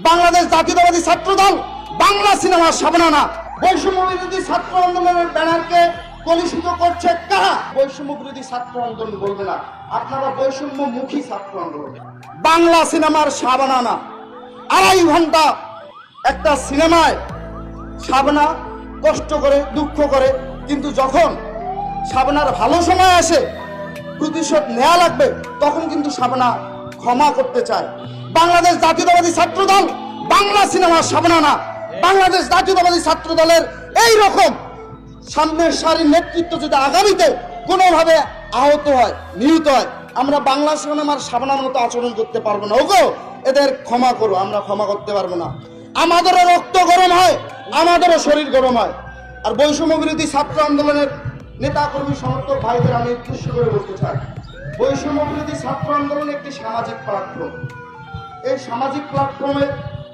বাংলাদেশ জাতীয়তাবাদী ছাত্র দল বাংলা সিনেমার সাবনানা। বৈষম্য বিরোধী ছাত্র আন্দোলনের ব্যানারকে কলুষিত করছে কারা? বৈষম্য বিরোধী ছাত্র আন্দোলন বলবে না, আপনারা বৈষম্য মুখী ছাত্র আন্দোলন। বাংলা সিনেমার সাবনানা 2.5 ঘন্টা একটা সিনেমায় শাবনা কষ্ট করে, দুঃখ করে, কিন্তু যখন শাবনার ভালো সময় আসে, প্রতিশোধ নেওয়া লাগবে, তখন কিন্তু শাবনা ক্ষমা করতে চায়। বাংলাদেশ জাতীয়তাবাদী ছাত্র দল বাংলা সিনেমার সাবনানা। বাংলাদেশ জাতীয়তাবাদী ছাত্র দলের এই রকম সামনের সারির নেতৃত্ব যদি আগামীতে কোনোভাবে আহত হয়, নিহত হয়, আমরা বাংলা সিনেমার সাবনার মতো আচরণ করতে পারবো না। ওগো, এদের ক্ষমা করো, আমরা ক্ষমা করতে পারবো না। আমাদেরও রক্ত গরম হয়, আমাদেরও শরীর গরম হয়। আর বৈষম্য বিরোধী ছাত্র আন্দোলনের নেতা কর্মী সমর্থক ভাইদের আমি উদ্দেশ্য করে বলতে চাই, বৈষম্য বিরোধী ছাত্র আন্দোলন একটি সামাজিক প্ল্যাটফর্ম। এই সামাজিক প্ল্যাটফর্মে